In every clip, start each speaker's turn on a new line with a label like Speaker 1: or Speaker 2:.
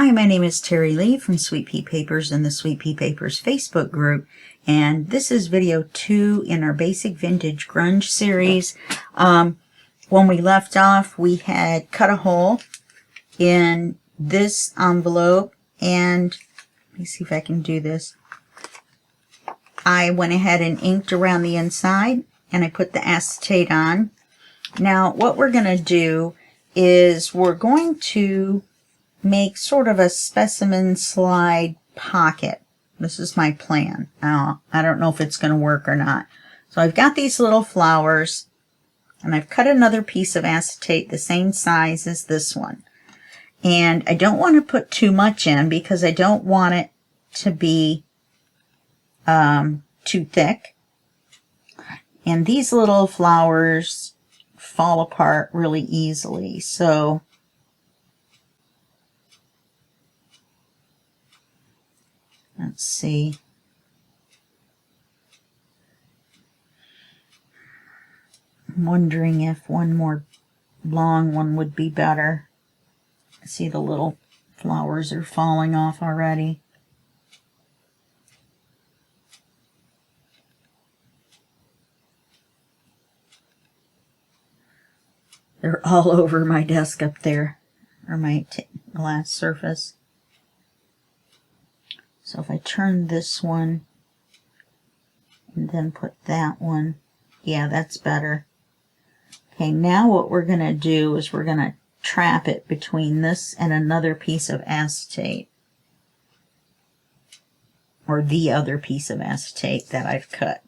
Speaker 1: Hi, my name is Terry Lee from Sweet Pea Papers in the Sweet Pea Papers Facebook group, and this is video 2 in our Basic Vintage Grunge series. When we left off, we had cut a hole in this envelope, and let me see if I can do this. I went ahead and inked around the inside, and I put the acetate on. Now, what we're going to do is we're going to make sort of a specimen slide pocket. This is my plan. Now, I don't know if it's going to work or not. So I've got these little flowers, and I've cut another piece of acetate the same size as this one. And I don't want to put too much in because I don't want it to be too thick. And these little flowers fall apart really easily. So let's see. I'm wondering if one more long one would be better. See, the little flowers are falling off already. They're all over my desk up there, or my glass surface. So if I turn this one and then put that one, yeah, that's better. Okay, now what we're going to do is we're going to trap it between this and another piece of acetate, or the other piece of acetate that I've cut.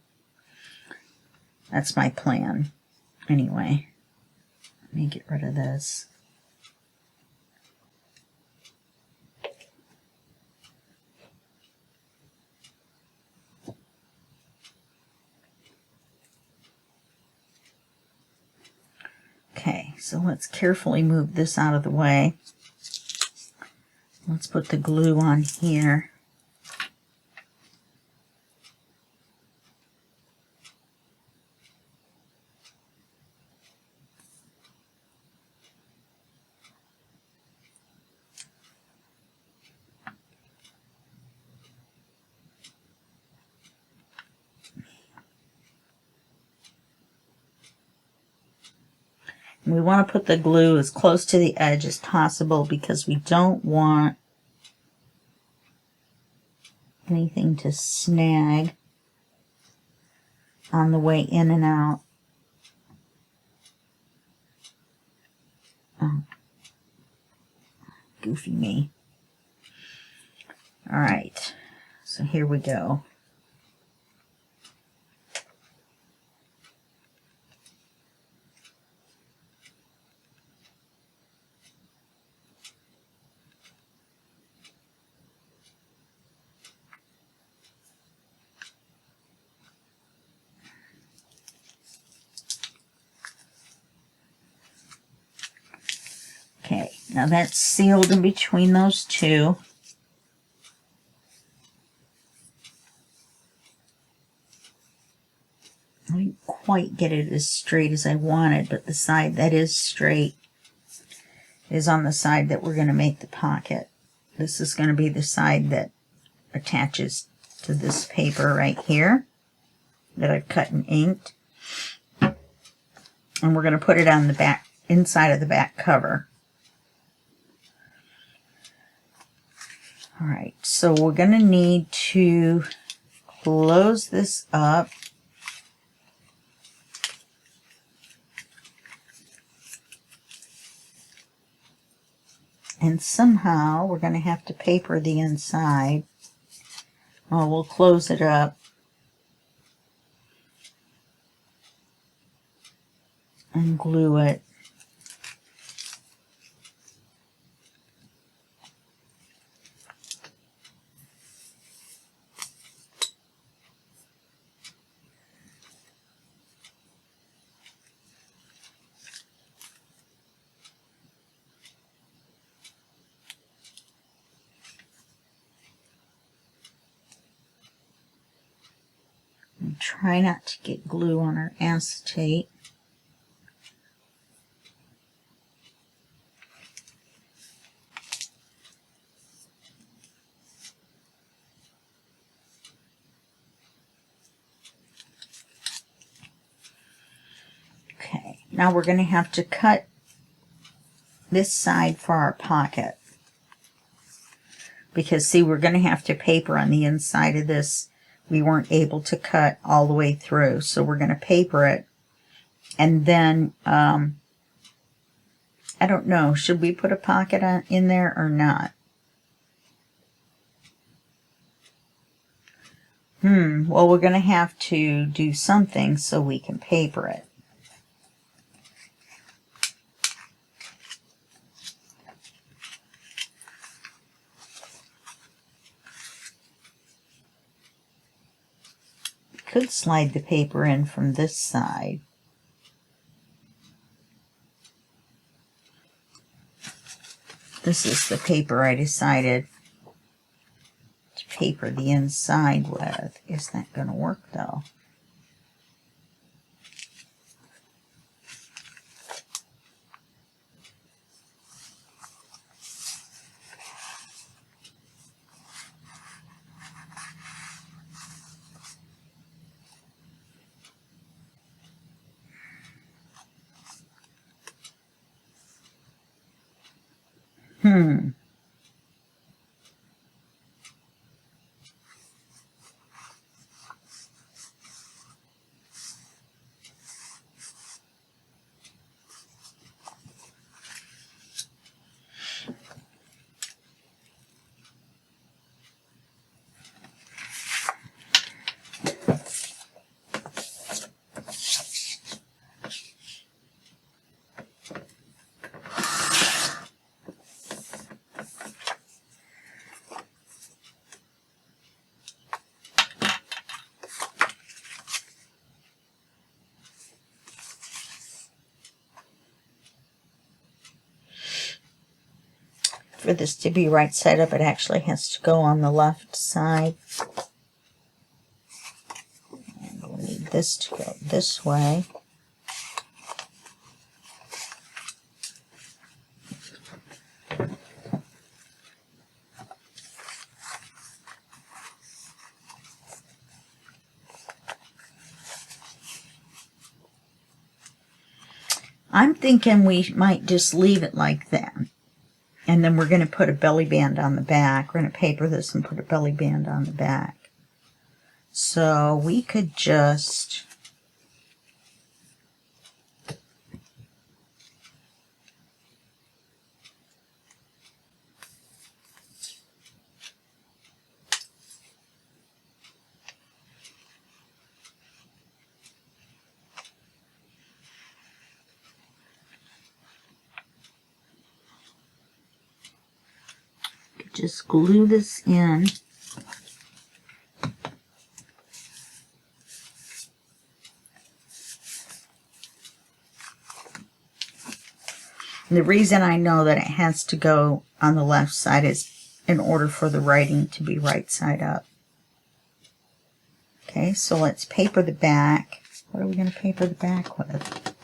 Speaker 1: That's my plan. Anyway, let me get rid of this. Okay, so let's carefully move this out of the way. Let's put the glue on here. We want to put the glue as close to the edge as possible because we don't want anything to snag on the way in and out. Oh, goofy me. All right, so here we go. Okay, now that's sealed in between those two. I didn't quite get it as straight as I wanted, but the side that is straight is on the side that we're going to make the pocket. This is going to be the side that attaches to this paper right here that I've cut and inked. And we're going to put it on the back, inside of the back cover. All right, so we're going to need to close this up. And somehow we're going to have to paper the inside. Oh, we'll close it up and glue it. And try not to get glue on our acetate. Now we're going to have to cut this side for our pocket. Because, see, we're going to have to paper on the inside of this. We weren't able to cut all the way through. So we're going to paper it. And then, I don't know, should we put a pocket in there or not? Well, we're going to have to do something so we can paper it. Could slide the paper in from this side. This is the paper I decided to paper the inside with. Is that going to work though? For this to be right side up, it actually has to go on the left side. And we'll need this to go this way. I'm thinking we might just leave it like that. And then we're going to put a belly band on the back. We're going to paper this and put a belly band on the back. So we could just... just glue this in. And the reason I know that it has to go on the left side is in order for the writing to be right side up. Okay, so let's paper the back. What are we going to paper the back with?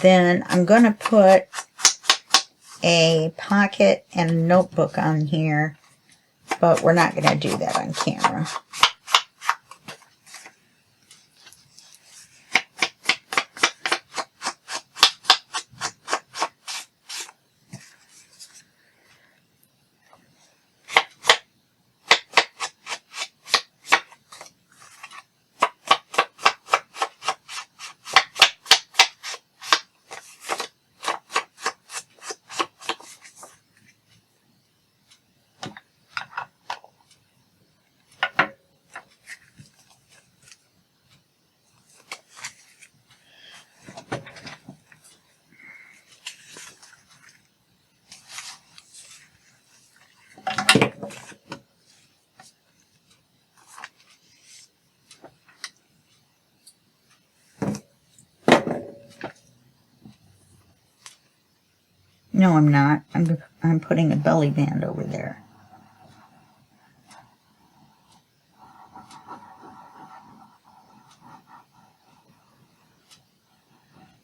Speaker 1: Then I'm going to put a pocket and a notebook on here, but we're not going to do that on camera. No, I'm not. I'm putting a belly band over there.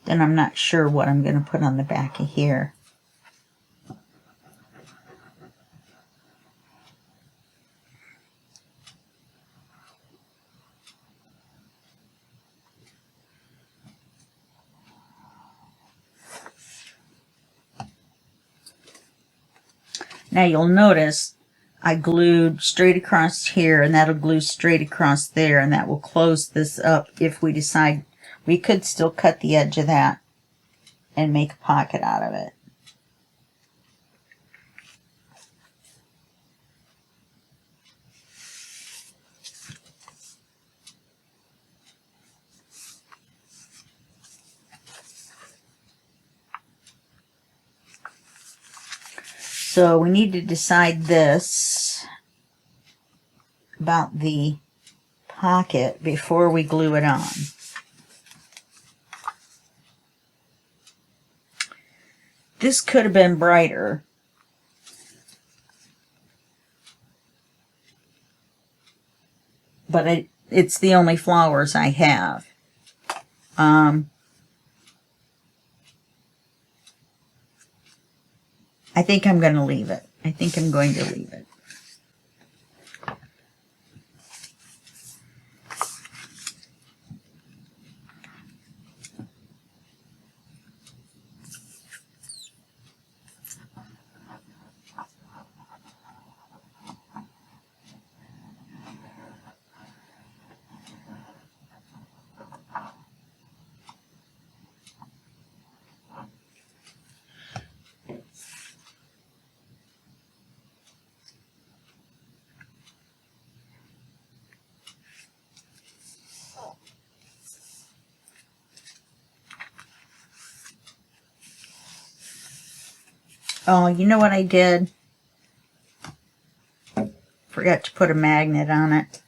Speaker 1: Then I'm not sure what I'm going to put on the back of here. Now you'll notice I glued straight across here, and that'll glue straight across there, and that will close this up if we decide. We could still cut the edge of that and make a pocket out of it. So we need to decide this about the pocket before we glue it on. This could have been brighter. But it's the only flowers I have. I think I'm going to leave it. I think I'm going to leave it. Oh, you know what I did? Forgot to put a magnet on it.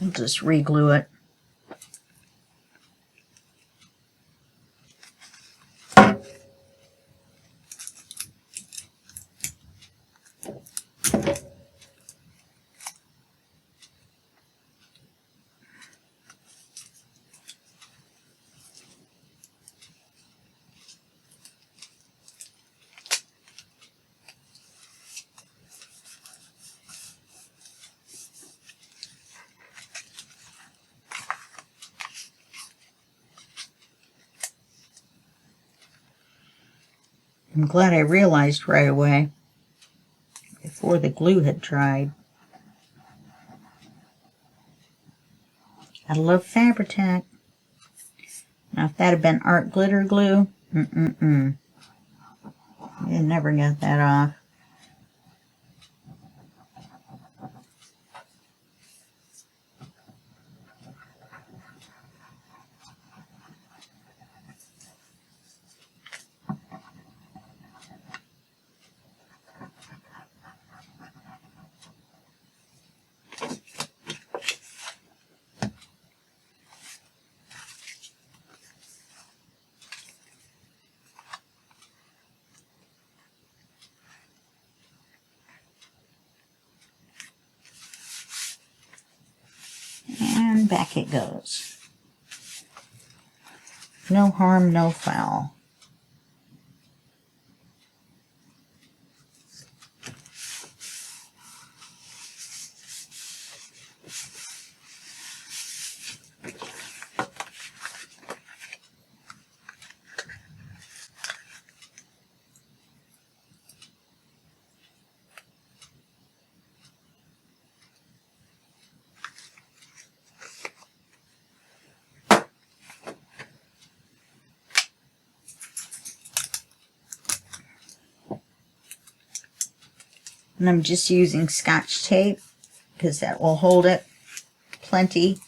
Speaker 1: I'll just re-glue it. I'm glad I realized right away, before the glue had dried. I love Fabri-Tac. Now if that had been art glitter glue, I never got that off. And back it goes. No harm, no foul. And I'm just using Scotch tape because that will hold it plenty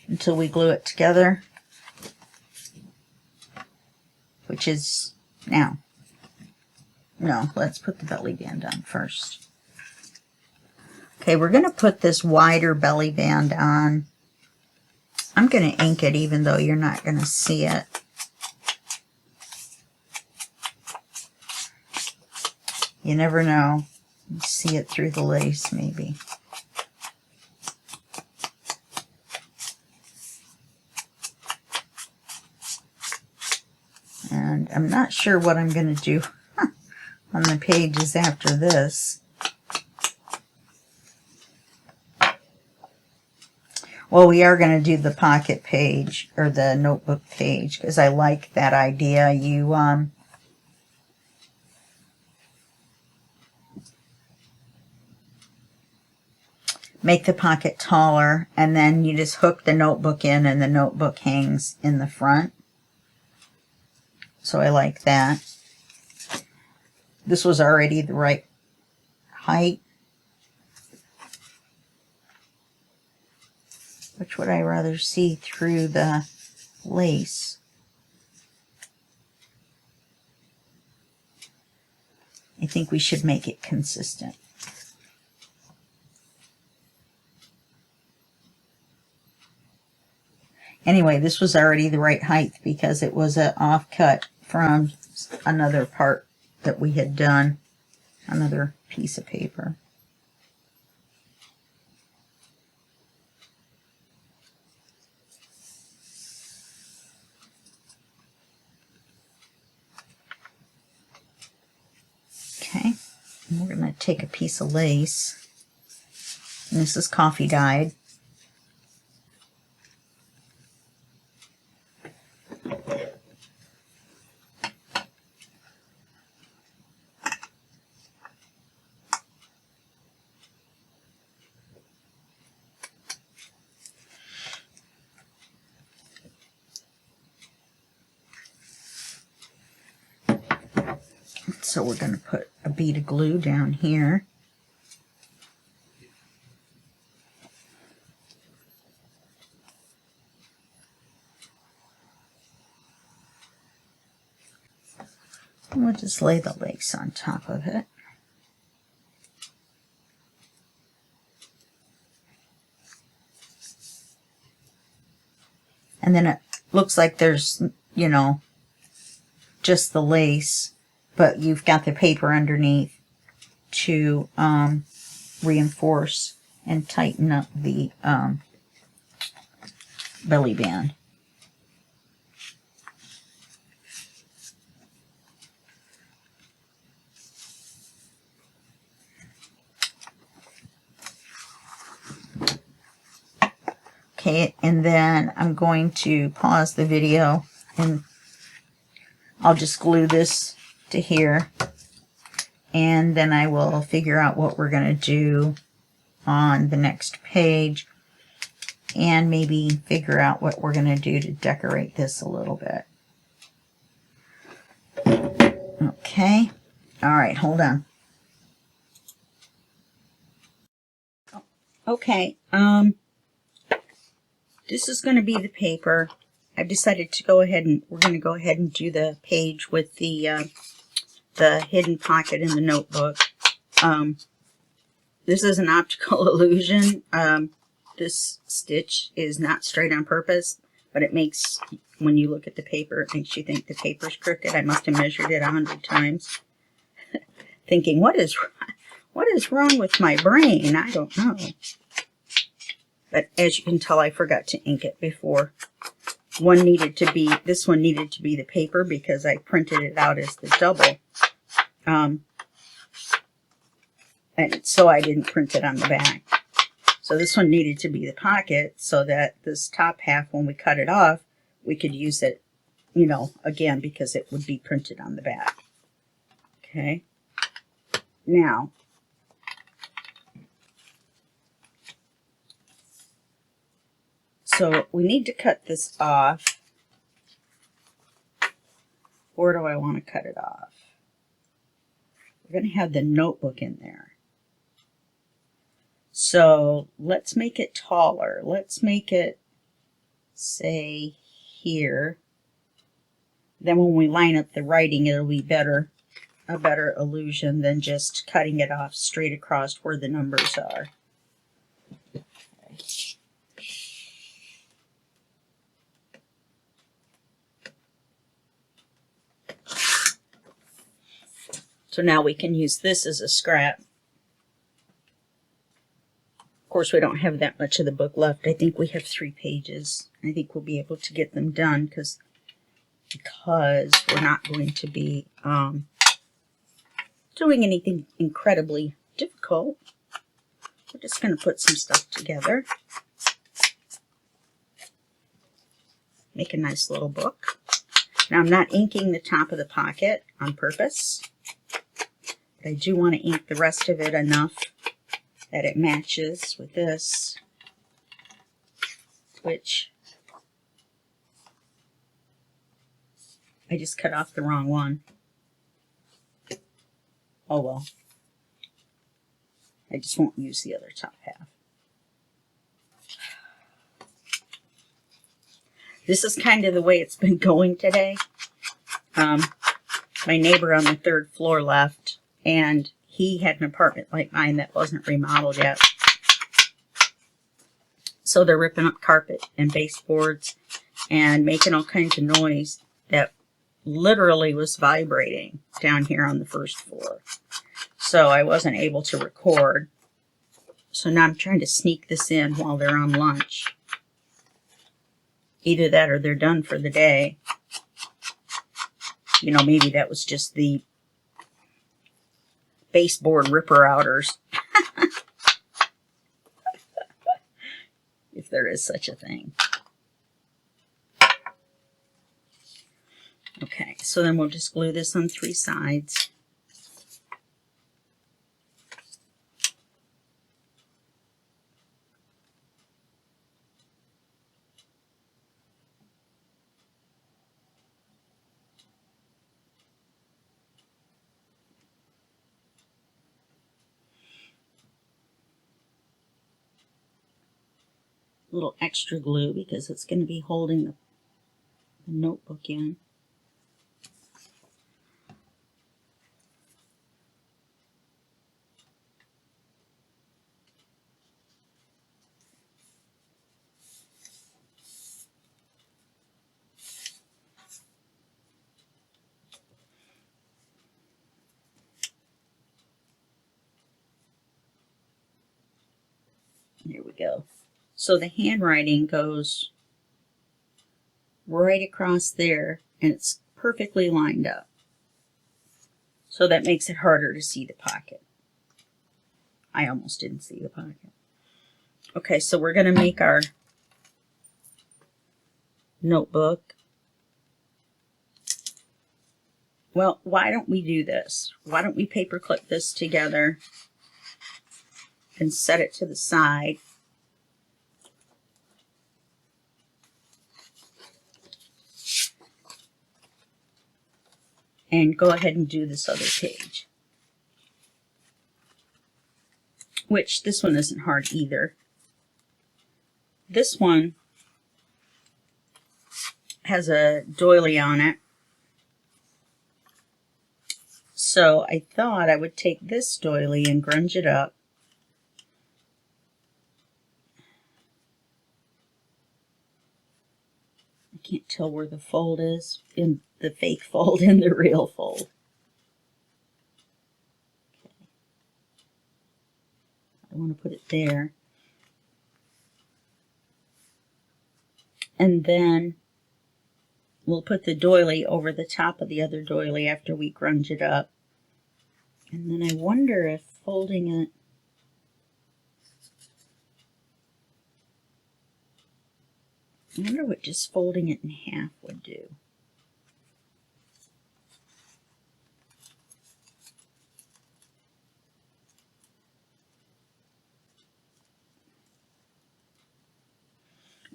Speaker 1: until we glue it together, which is now. No, let's put the belly band on first. Okay, we're going to put this wider belly band on. I'm going to ink it even though you're not going to see it. You never know. You see it through the lace, maybe. And I'm not sure what I'm going to do on the pages after this. Well, we are going to do the pocket page, or the notebook page, because I like that idea. You, make the pocket taller, and then you just hook the notebook in, and the notebook hangs in the front. So I like that. This was already the right height. Which would I rather see through the lace? I think we should make it consistent. Anyway, this was already the right height because it was an offcut from another part that we had done, another piece of paper. Okay, and we're going to take a piece of lace, and this is coffee dyed. So we're going to put a bead of glue down here. And we'll just lay the lace on top of it. And then it looks like there's, you know, just the lace, but you've got the paper underneath to reinforce and tighten up the belly band. Okay, and then I'm going to pause the video and I'll just glue this to here, and then I will figure out what we're going to do on the next page, and maybe figure out what we're going to do to decorate this a little bit. Okay, all right, hold on. Okay, this is going to be the paper. I've decided to go ahead and we're going to go ahead and do the page with the hidden pocket in the notebook. This is an optical illusion. This stitch is not straight on purpose, but it makes, when you look at the paper, it makes you think the paper's crooked. I must have measured it 100 times, thinking, what is wrong with my brain? I don't know. But as you can tell, I forgot to ink it before. This one needed to be the paper because I printed it out as the double. And so I didn't print it on the back. So this one needed to be the pocket so that this top half, when we cut it off, we could use it, you know, again, because it would be printed on the back. Okay. Now, so we need to cut this off. Where do I want to cut it off? We're going to have the notebook in there. So let's make it taller. Let's make it, say, here. Then when we line up the writing, it'll be a better illusion than just cutting it off straight across where the numbers are. So now we can use this as a scrap. Of course, we don't have that much of the book left. I think we have 3 pages. I think we'll be able to get them done because we're not going to be doing anything incredibly difficult. We're just going to put some stuff together. Make a nice little book. Now, I'm not inking the top of the pocket on purpose. But I do want to ink the rest of it enough that it matches with this, which I just cut off the wrong one. Oh well. I just won't use the other top half. This is kind of the way it's been going today. My neighbor on the 3rd floor left, and he had an apartment like mine that wasn't remodeled yet. So they're ripping up carpet and baseboards and making all kinds of noise that literally was vibrating down here on the 1st floor. So I wasn't able to record. So now I'm trying to sneak this in while they're on lunch. Either that or they're done for the day. You know, maybe that was just the baseboard ripper-outers. If there is such a thing. Okay, so then we'll just glue this on 3 sides. Little extra glue because it's going to be holding the notebook in. There we go. So the handwriting goes right across there, and it's perfectly lined up. So that makes it harder to see the pocket. I almost didn't see the pocket. Okay, so we're going to make our notebook. Well, why don't we do this? Why don't we paper clip this together and set it to the side? And go ahead and do this other page. Which, this one isn't hard either. This one has a doily on it. So I thought I would take this doily and grunge it up. I can't tell where the fold is, in the fake fold and the real fold. Okay. I want to put it there. And then we'll put the doily over the top of the other doily after we grunge it up. And then I wonder if folding it, I wonder what just folding it in half would do.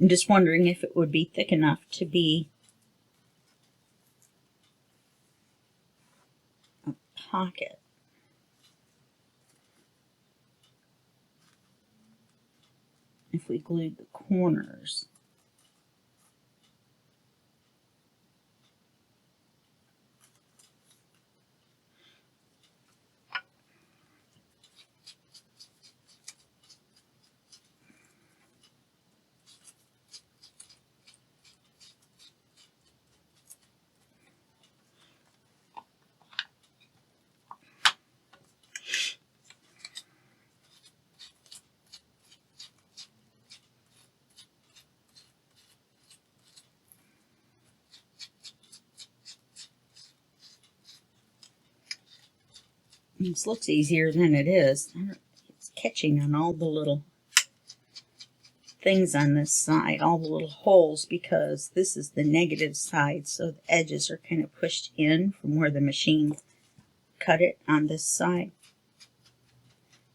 Speaker 1: I'm just wondering if it would be thick enough to be a pocket. If we glued the corners. This looks easier than it is. It's catching on all the little things on this side, all the little holes, because this is the negative side, so the edges are kind of pushed in from where the machine cut it on this side.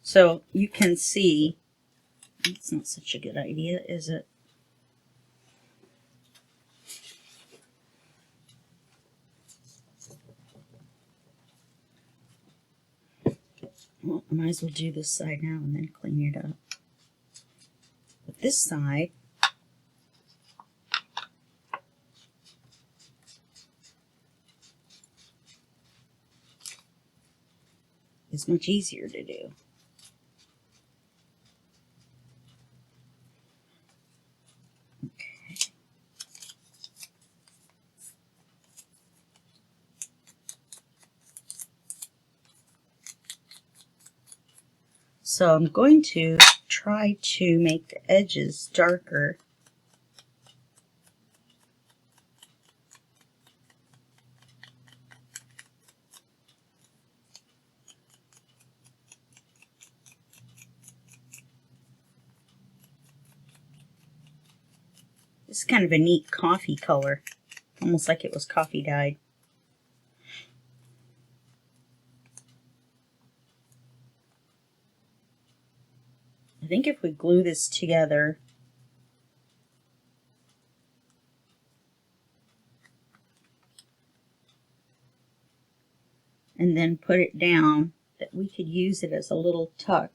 Speaker 1: So you can see, it's not such a good idea, is it? Well, I might as well do this side now and then clean it up. But this side, is much easier to do. Okay. So I'm going to try to make the edges darker. This is kind of a neat coffee color, almost like it was coffee dyed. I think if we glue this together, and then put it down, that we could use it as a little tuck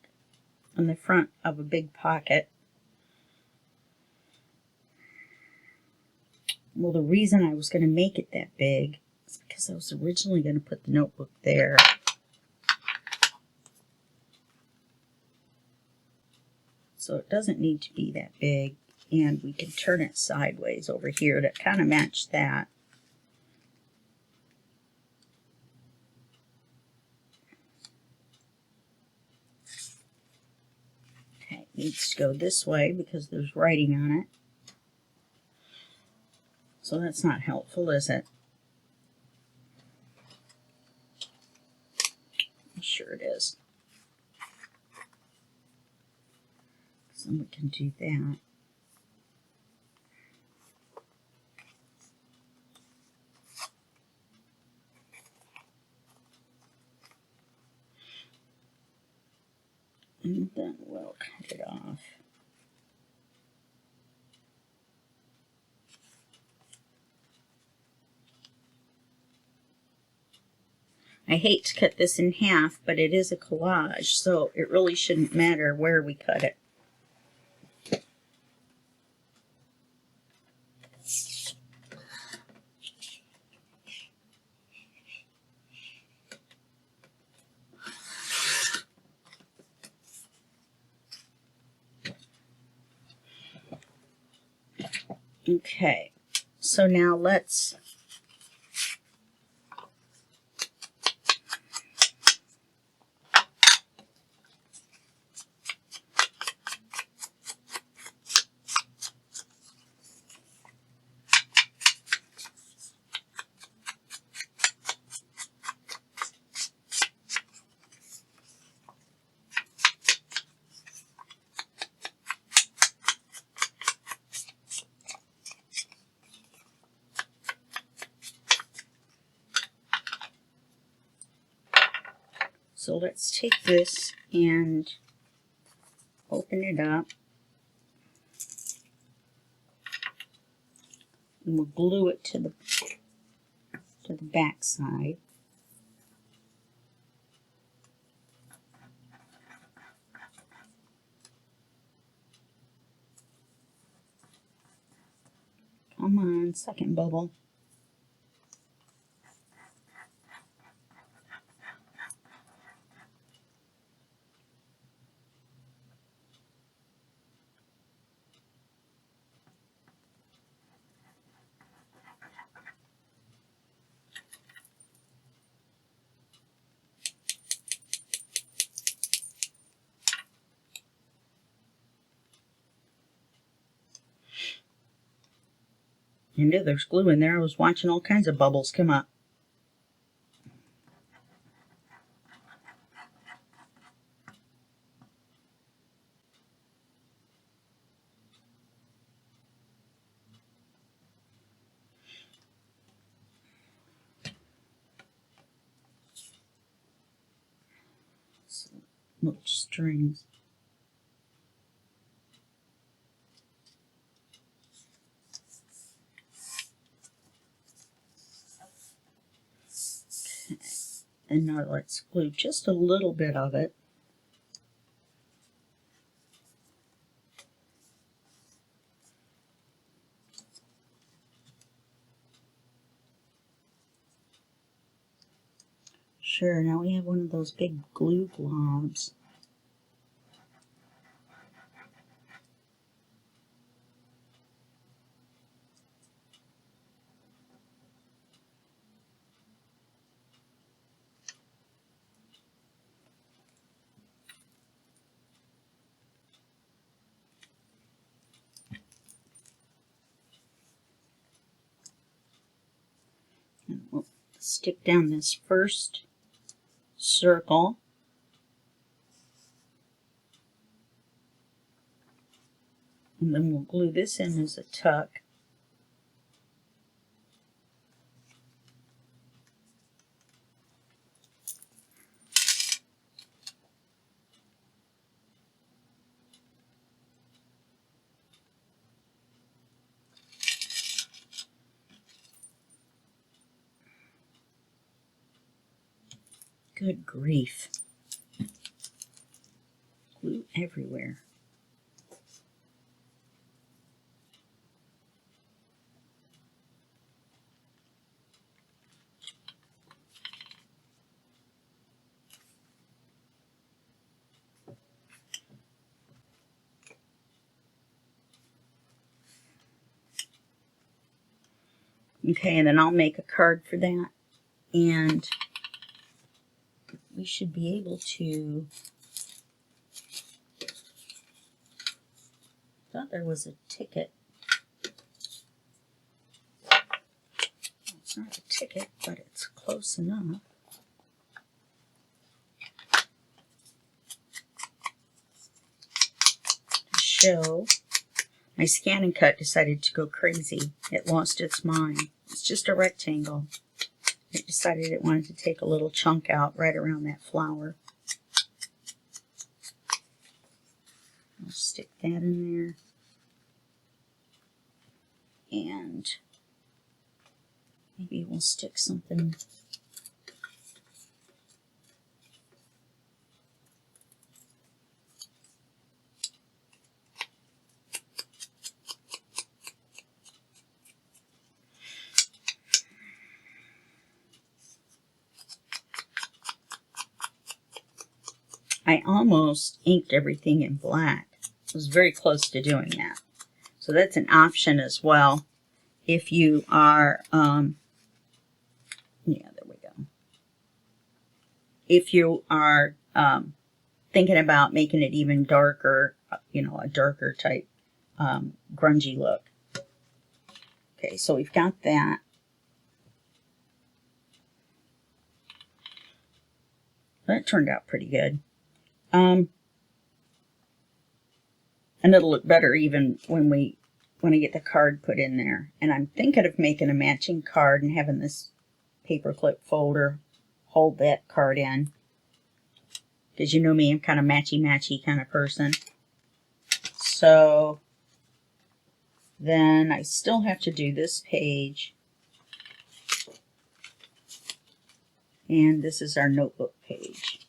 Speaker 1: on the front of a big pocket. Well, the reason I was going to make it that big is because I was originally going to put the notebook there. So it doesn't need to be that big, and we can turn it sideways over here to kind of match that. Okay, it needs to go this way because there's writing on it. So that's not helpful, is it? I'm sure it is. So we can do that. And then we'll cut it off. I hate to cut this in half, but it is a collage, so it really shouldn't matter where we cut it. Okay, so now let's So let's take this and open it up. And we'll glue it to the back side. Come on, second bubble. I knew there's glue in there. I was watching all kinds of bubbles come up. Little strings. Okay. And now let's glue just a little bit of it. Sure, now we have one of those big glue globs. And we'll stick down this first circle. And then we'll glue this in as a tuck. Good grief. Glue everywhere. Okay, and then I'll make a card for that. And we should be able to... I thought there was a ticket. It's not a ticket, but it's close enough. To show. My Scan and Cut decided to go crazy. It lost its mind. It's just a rectangle. It decided it wanted to take a little chunk out right around that flower. I'll stick that in there. And maybe we'll stick something. I almost inked everything in black. I was very close to doing that. So that's an option as well. If you are, yeah, there we go. If you are thinking about making it even darker, you know, a darker type grungy look. Okay, so we've got that. That turned out pretty good. And it'll look better even when I get the card put in there. And I'm thinking of making a matching card and having this paperclip folder hold that card in. because you know me, I'm kind of matchy-matchy kind of person. So then I still have to do this page. And this is our notebook page.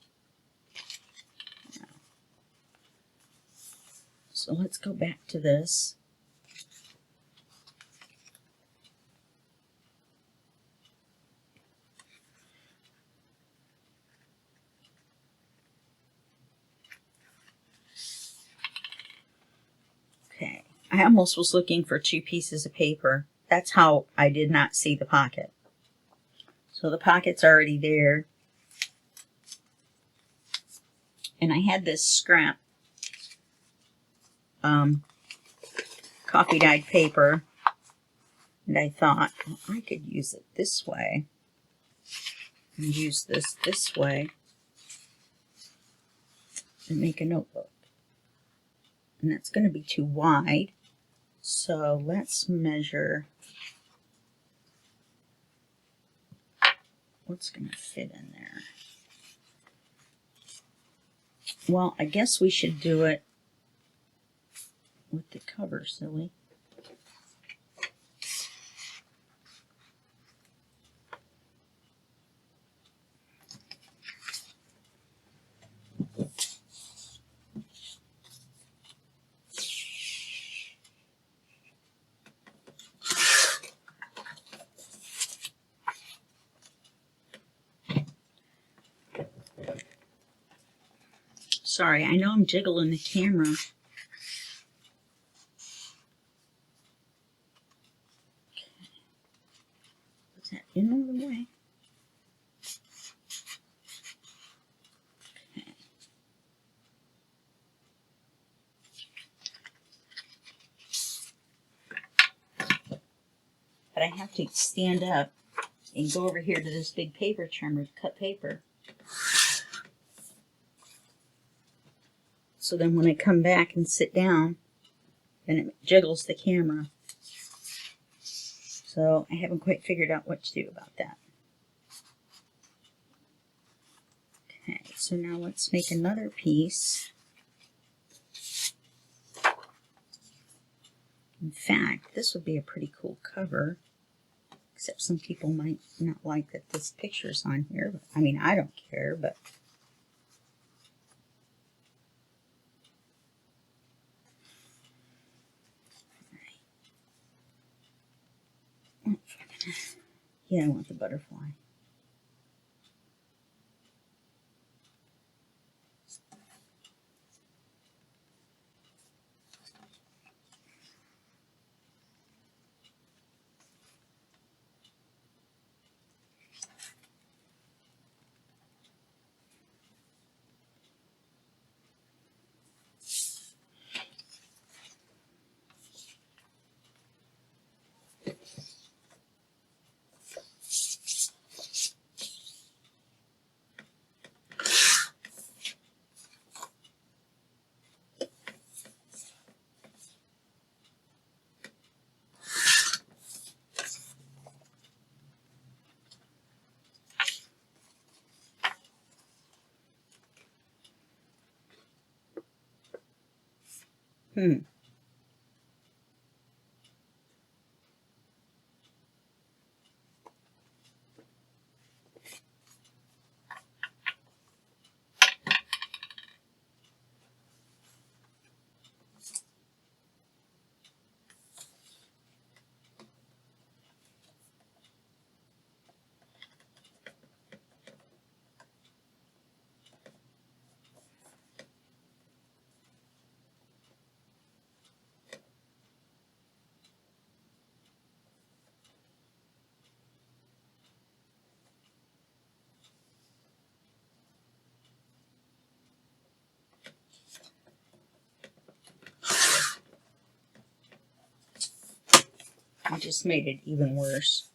Speaker 1: So let's go back to this. Okay, I almost was looking for 2 pieces of paper. That's how I did not see the pocket. So the pocket's already there. And I had this scrap coffee dyed paper, and I thought, well, I could use it this way and use this way and make a notebook. And that's going to be too wide, so let's measure what's going to fit in there. Well, I guess we should do it with the cover, silly. Sorry, I know I'm jiggling the camera. Put that in all the way. Okay. But I have to stand up and go over here to this big paper trimmer to cut paper. So then when I come back and sit down, then it jiggles the camera. So I haven't quite figured out what to do about that. Okay, so now let's make another piece. In fact, this would be a pretty cool cover. Except some people might not like that this picture's on here. But, I mean, I don't care, but... Yeah, I want the butterfly. I just made it even worse.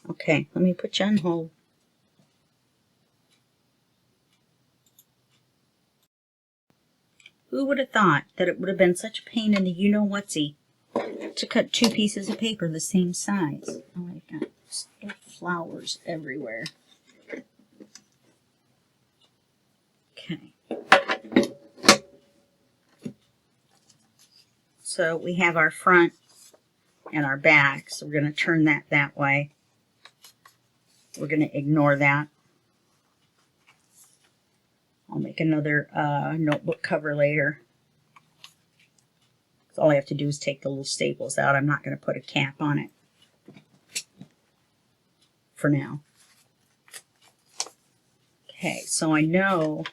Speaker 1: Okay, let me put you on hold. Who would have thought that it would have been such a pain in the you-know-whatsy to cut 2 pieces of paper the same size. Oh, I've got flowers everywhere. Okay. So we have our front and our back, so we're going to turn that way. We're going to ignore that. I'll make another notebook cover later. So all I have to do is take the little staples out. I'm not going to put a cap on it for now. Okay, so I know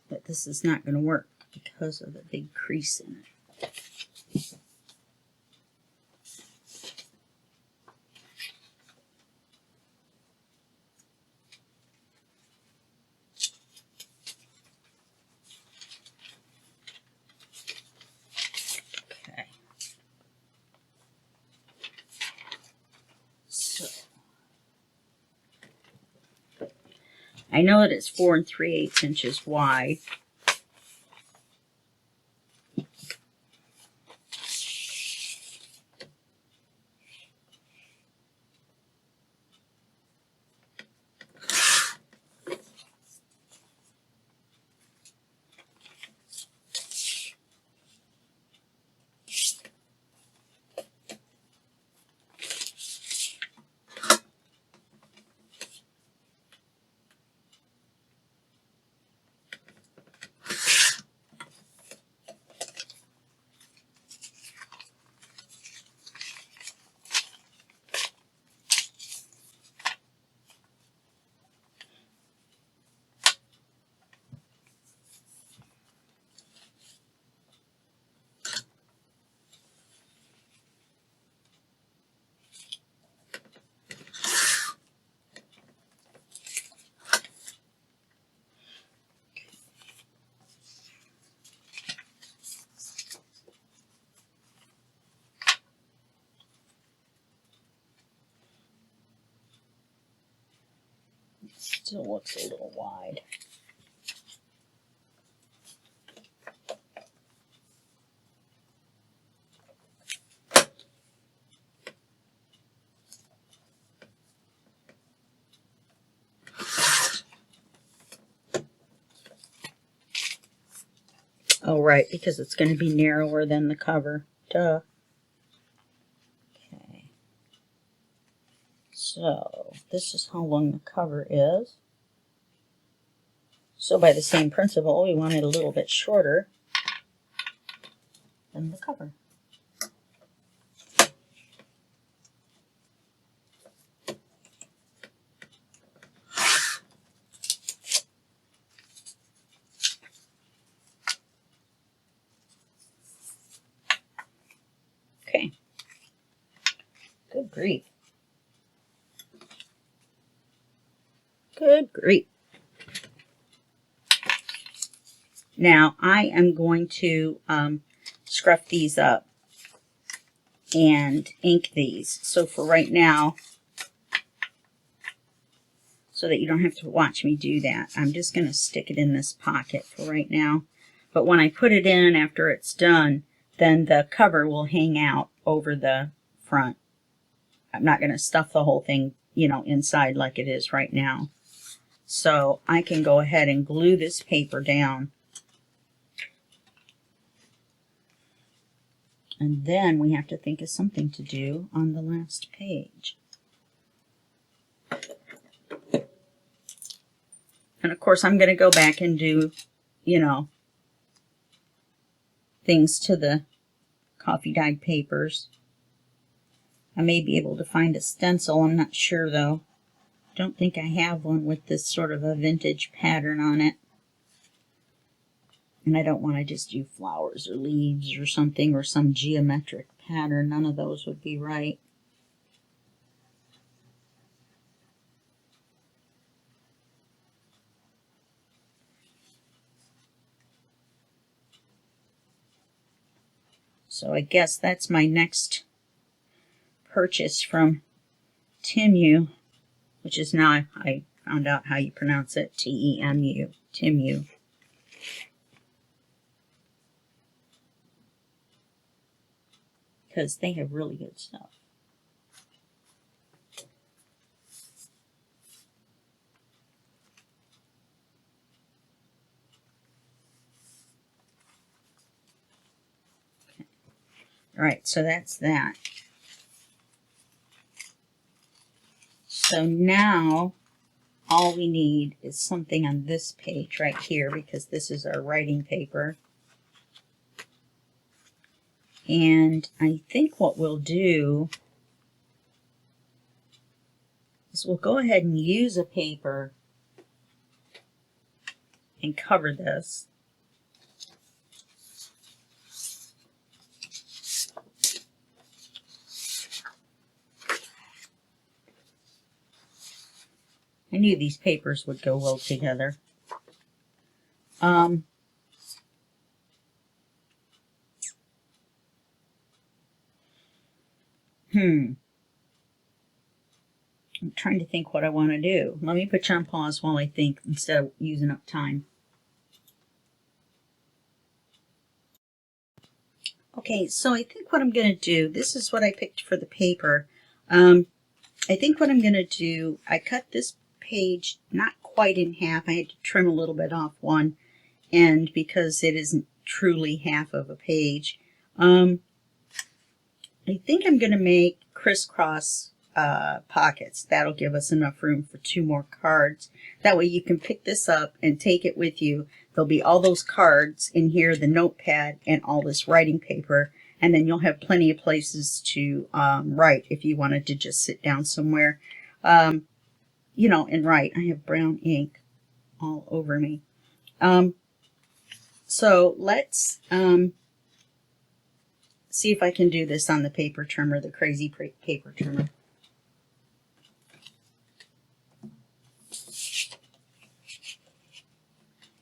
Speaker 1: that this is not going to work because of the big crease in it. Okay. So I know that it's 4 3/8 inches wide. Still looks a little wide. Oh, right, because it's going to be narrower than the cover. Duh. Okay. So, this is how long the cover is. So, by the same principle, we want it a little bit shorter than the cover. Okay. Good grief. Good grief. Now, I am going to scruff these up and ink these. So for right now, so that you don't have to watch me do that, I'm just going to stick it in this pocket for right now. But when I put it in after it's done, then the cover will hang out over the front. I'm not going to stuff the whole thing, you know, inside like it is right now. So I can go ahead and glue this paper down. And then we have to think of something to do on the last page. And of course, I'm going to go back and do, you know, things to the coffee dyed papers. I may be able to find a stencil. I'm not sure, though. Don't think I have one with this sort of a vintage pattern on it. And I don't want to just do flowers or leaves or something or some geometric pattern. None of those would be right. So I guess that's my next purchase from Temu, which is now I found out how you pronounce it, T-E-M-U, Temu. Because they have really good stuff. Okay. All right, so that's that. So now all we need is something on this page right here, because this is our writing paper. And I think what we'll do is we'll go ahead and use a paper and cover this. I knew these papers would go well together. I'm trying to think what I want to do. Let me put you on pause while I think instead of using up time. Okay, so I think what I'm going to do, this is what I picked for the paper. I think what I'm going to do, I cut this page not quite in half. I had to trim a little bit off one end because it isn't truly half of a page. I think I'm going to make crisscross pockets. That'll give us enough room for 2 more cards. That way you can pick this up and take it with you. There'll be all those cards in here, the notepad, and all this writing paper. And then you'll have plenty of places to write if you wanted to just sit down somewhere, you know, and write. I have brown ink all over me. So let's see if I can do this on the paper trimmer, the crazy paper trimmer.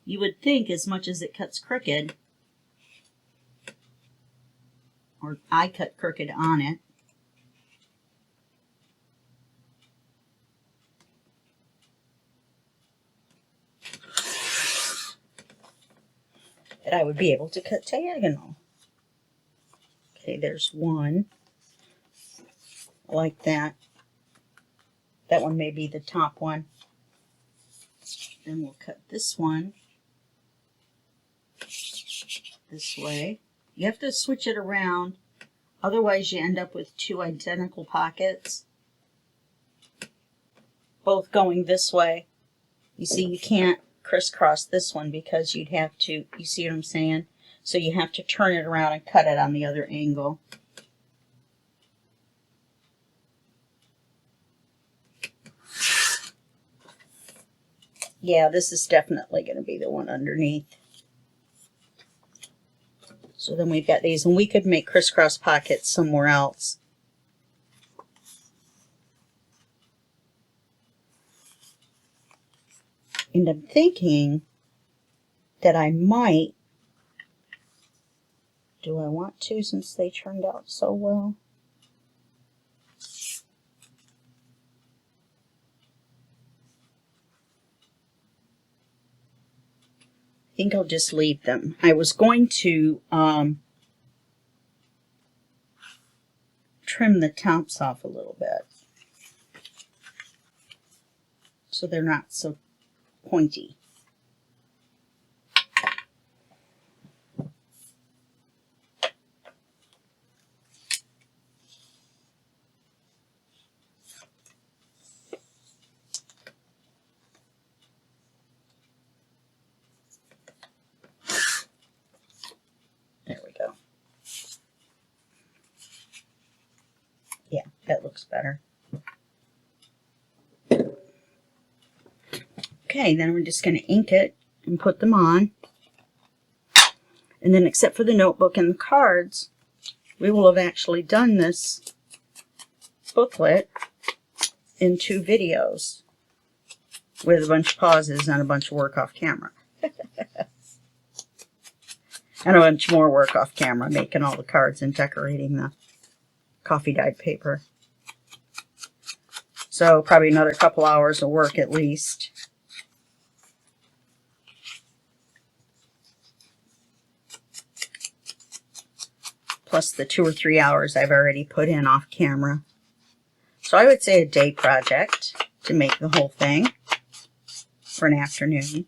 Speaker 1: You would think as much as it cuts crooked, or I cut crooked on it, that I would be able to cut diagonal. Okay, there's one. Like that. That one may be the top one. Then we'll cut this one this way. You have to switch it around, otherwise you end up with 2 identical pockets, both going this way. You see, you can't crisscross this one because you'd have to, you see what I'm saying? So you have to turn it around and cut it on the other angle. Yeah, this is definitely going to be the one underneath. So then we've got these, and we could make crisscross pockets somewhere else. And I'm thinking that I might, do I want to since they turned out so well? I think I'll just leave them. I was going to trim the tops off a little bit so they're not so pointy. There we go. Yeah, that looks better. Okay, then we're just going to ink it and put them on. And then except for the notebook and the cards, we will have actually done this booklet in 2 videos with a bunch of pauses and a bunch of work off camera. And a bunch more work off camera, making all the cards and decorating the coffee dyed paper. So probably another couple hours of work at least. Plus the 2 or 3 hours I've already put in off camera. So I would say a day project to make the whole thing, for an afternoon.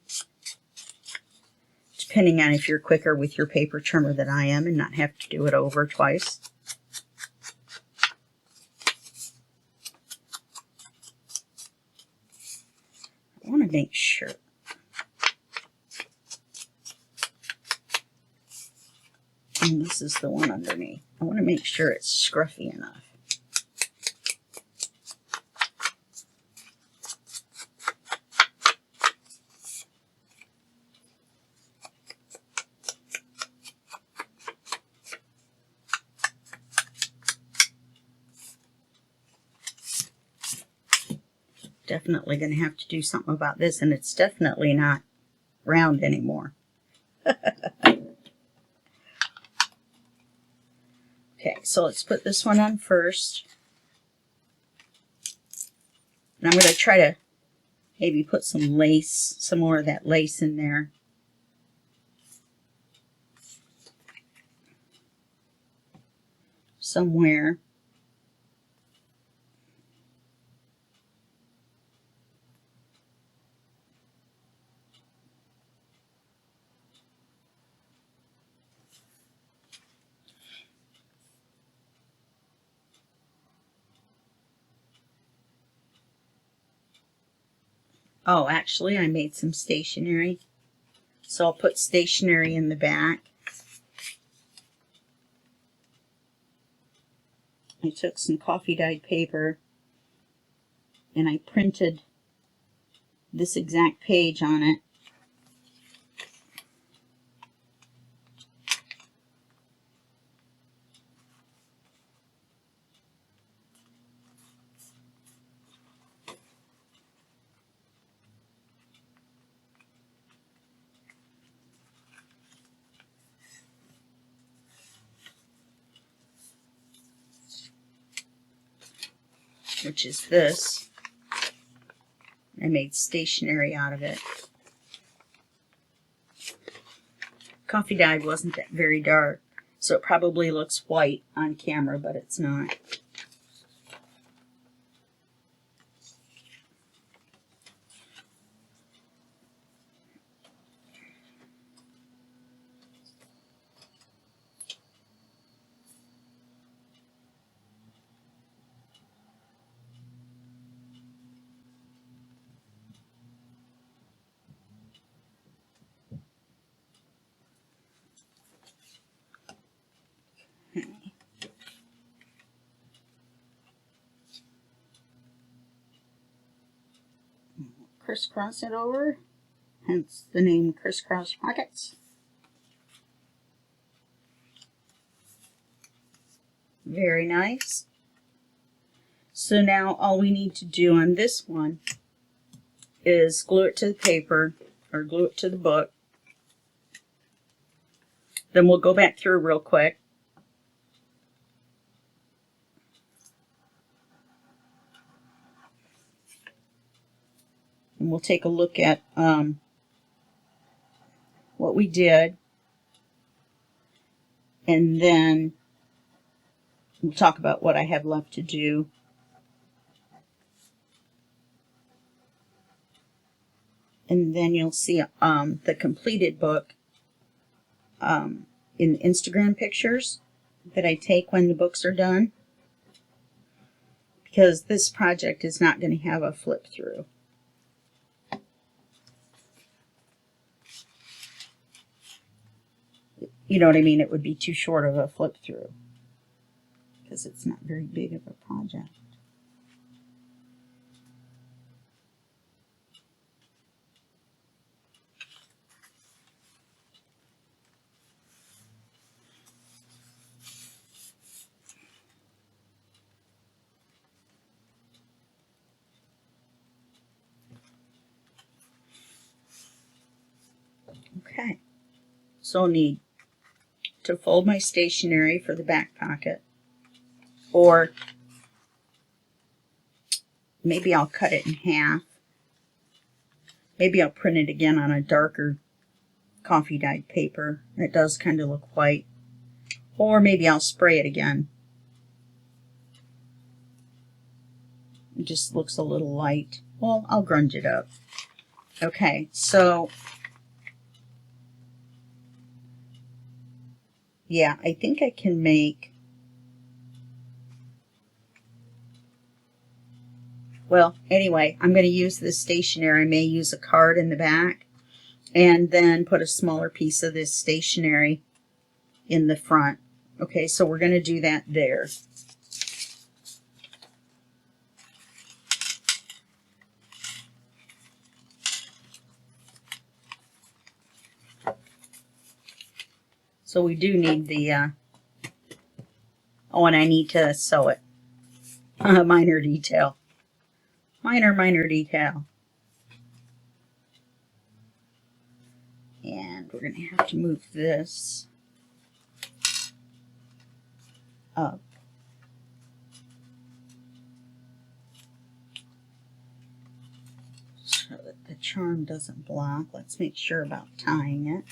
Speaker 1: Depending on if you're quicker with your paper trimmer than I am and not have to do it over twice. I want to make sure. And this is the one underneath. I want to make sure it's scruffy enough. Definitely going to have to do something about this, and it's definitely not round anymore. Okay, so let's put this one on first. And I'm going to try to maybe put some lace, some more of that lace in there. Somewhere. Oh, actually, I made some stationery. So I'll put stationery in the back. I took some coffee dyed paper and I printed this exact page on it. Which is this. I made stationery out of it. Coffee dyed wasn't that very dark, so it probably looks white on camera, but it's not. Crisscross it over, hence the name Crisscross Pockets. Very nice. So now all we need to do on this one is glue it to the paper, or glue it to the book. Then we'll go back through real quick. And we'll take a look at what we did. And then we'll talk about what I have left to do. And then you'll see the completed book in Instagram pictures that I take when the books are done. Because this project is not going to have a flip through. You know what I mean? It would be too short of a flip through. Because it's not very big of a project. Okay, so I'll need to fold my stationery for the back pocket. Or maybe I'll cut it in half. Maybe I'll print it again on a darker coffee dyed paper. It does kind of look white. Or maybe I'll spray it again. It just looks a little light. Well, I'll grunge it up. Okay, so yeah, I think I can make, well, anyway, I'm going to use this stationery. I may use a card in the back and then put a smaller piece of this stationery in the front. Okay, so we're going to do that there. So we do need the, oh, and I need to sew it. Minor detail. Minor detail. And we're going to have to move this up. So that the charm doesn't block. Let's make sure about tying it.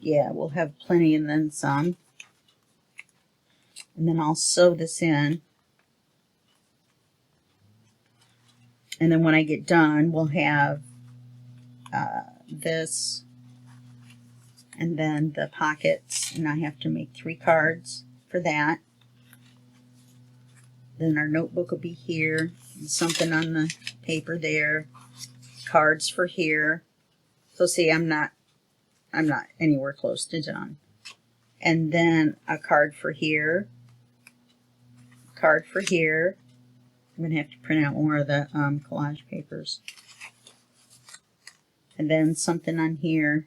Speaker 1: Yeah, we'll have plenty and then some. And then I'll sew this in. And then when I get done, we'll have this and then the pockets. And I have to make 3 cards for that. Then our notebook will be here. And something on the paper there. Cards for here. So see, I'm not anywhere close to done. And then a card for here. Card for here. I'm going to have to print out more of the collage papers. And then something on here.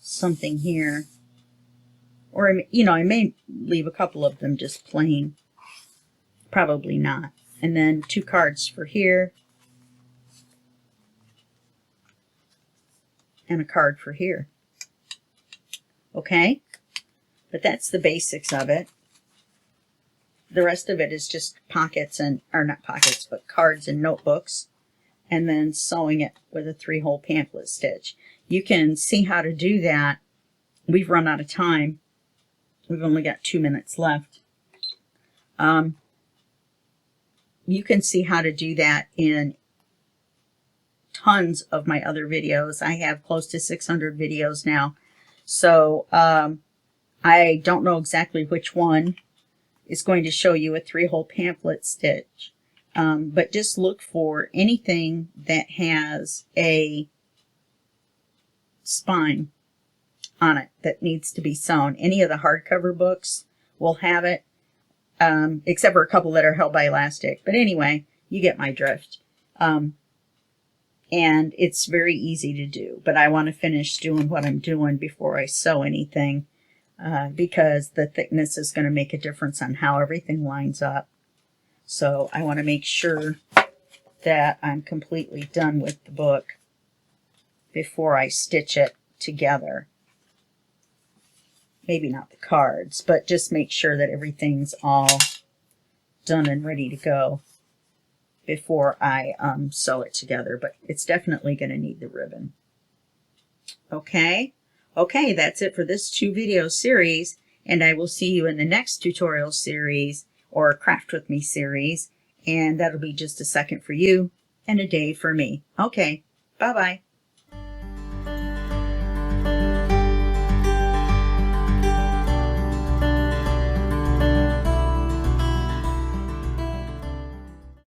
Speaker 1: Something here. Or, you know, I may leave a couple of them just plain. Probably not. And then 2 cards for here. And a card for here. Okay? But that's the basics of it. The rest of it is just pockets and, or not pockets, but cards and notebooks. And then sewing it with a 3-hole pamphlet stitch. You can see how to do that. We've run out of time. We've only got 2 minutes left. You can see how to do that in tons of my other videos. I have close to 600 videos now. So I don't know exactly which one is going to show you a 3-hole pamphlet stitch. But just look for anything that has a spine on it that needs to be sewn. Any of the hardcover books will have it, except for a couple that are held by elastic. But anyway, you get my drift. And it's very easy to do. But I want to finish doing what I'm doing before I sew anything, because the thickness is going to make a difference on how everything lines up. So I want to make sure that I'm completely done with the book before I stitch it together. Maybe not the cards, but just make sure that everything's all done and ready to go before I sew it together. But it's definitely going to need the ribbon. Okay? Okay, that's it for this 2-video series, and I will see you in the next tutorial series, or Craft With Me series, and that'll be just a second for you and a day for me. Okay, bye-bye.